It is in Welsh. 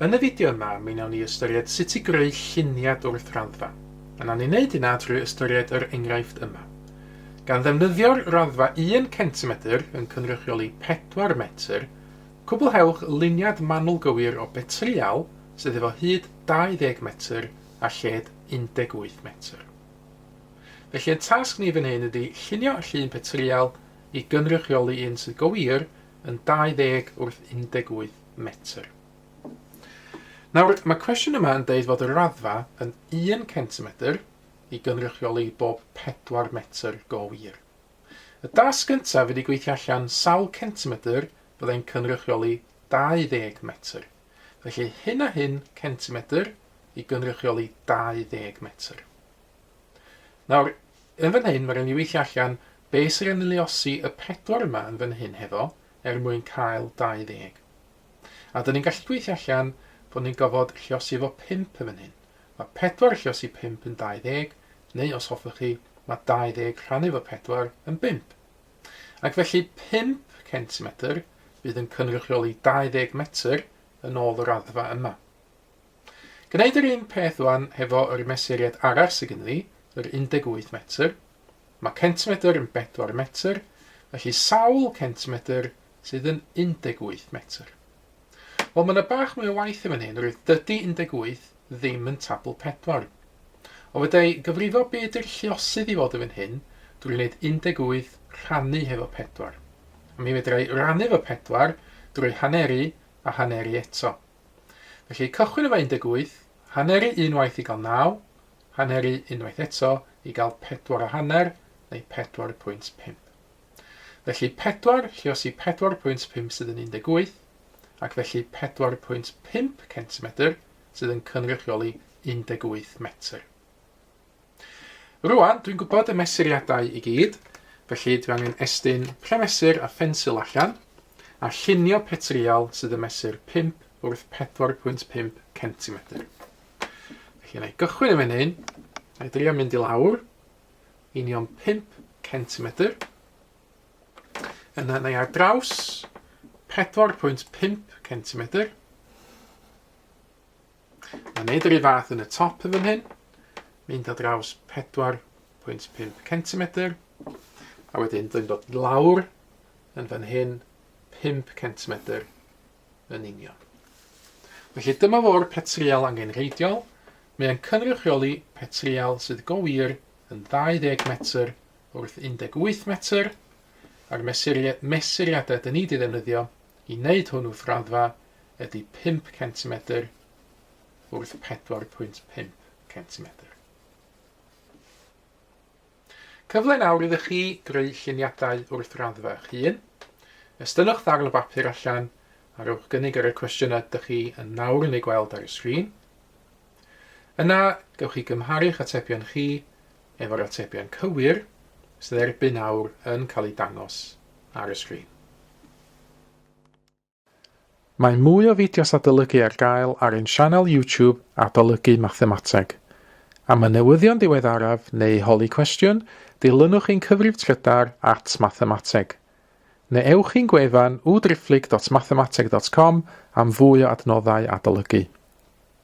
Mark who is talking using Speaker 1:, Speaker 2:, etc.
Speaker 1: Yn y fideo yma, mi wnawn ni ystyried sut i greu lluniad wrth raddfa. A wnawn ni wneud hynna drwy ystyried yr enghraifft yma. Gan ddefnyddio'r raddfa 1 cm yn cynrychioli 4 metr, cwblhewch luniad manwl gywir o petryal sydd efo hyd 20 metr a lled 18 metr. Felly y tasg ni fan hyn ydy llunio llun petryal i gynrychioli un sydd gywir yn 20 wrth 18 metr. Nawr, mae cwestiwn yma yn deud fod y raddfa yn 1 cm i gynrychioli bob 4 metr go wir. Y dasg gyntaf wedi gweithio allan sawl centimetr byddai'n cynrychioli 20 metr. Felly hyn a hyn centimetr i gynrychioli 20 metr. Nawr, yn fan hyn, mae'n ei weithio allan be sy'n ei luosi y 4 yma yn fan hyn hefo mwyn cael 20. A dyn ni'n gallu gweithio allan bod ni'n gofod lluosi efo 5 yn fan hyn. Mae 4 lluosi 5 yn 20, neu os hoffwch chi, mae 20 rhannu efo 4 yn 5. Ac felly 5 cm fydd yn cynrychioli 20 metr yn ôl y raddfa yma. Gwneud yr un peth wan hefo yr mesuriad arall sydd gen ni, yr 18 metr. Mae centimetr yn 4 metr, felly sawl centimetr sydd yn 18 metr. Wel, mae yna bach mwy o waith yn fan hyn, roedd dydy 18 ddim yn tabl 4. O fydde gyfrifo beth yw'r lluosydd i fod yn fan hyn drwy wneud 18 rhannu hefo 4. A mi fedrai rannu efo 4 drwy haneri a haneri eto. Felly cychwyn efo 18, haneri unwaith i gael 9, haneri unwaith eto i gael 4 a hanner neu 4.5. Felly 4 lluosi 4.5 sydd yn 18, ac felly 4.5 cm sydd yn cynrychioli 18 metr. Rwan, dwi'n gwybod y mesuriadau i gyd, felly dwi angen estyn premesur a ffensil allan, a llunio petryal sydd yn mesur 5 wrth 4.5 cm. Felly, na i gychwyn yn fan hyn, na i drio mynd i lawr, union 5 cm. Yna na i ar draws 4.5 cm. A wneud yr un fath yn y top yn fan hyn, mynd ar draws 4.5 cm, a wedyn dwi'n dod lawr yn fan hyn 5 cm yn union. Felly dyma fo'r petryal angenrheidiol. Mae'n cynrychioli petryal sydd go wir yn 20 metr wrth 18 metr, a'r mesuriadau dyn ni wedi ddefnyddio i wneud hwn wrth raddfa ydy 5 cm wrth 4.5 cm. Cyfle nawr iddo chi greu lluniadau wrth raddfa eich hun. Estynwch ddarn o bapur allan a rhowch gynnig ar y cwestiynau ydych chi yn nawr yn ei gweld ar y sgrin. Yna, gewch chi gymharu'ch atebion chi efo'r atebion cywir sydd erbyn nawr yn cael ei dangos ar y sgrin. Mae mwy o fideos adolygu ar gael ar ein sianel YouTube Adolygu Mathemateg. Am y newyddion diweddaraf neu holi cwestiwn, dilynwch ein cyfrif trydar @mathemateg. Neu ewch i'n gwefan www.mathemateg.com am fwy o adnoddau adolygu.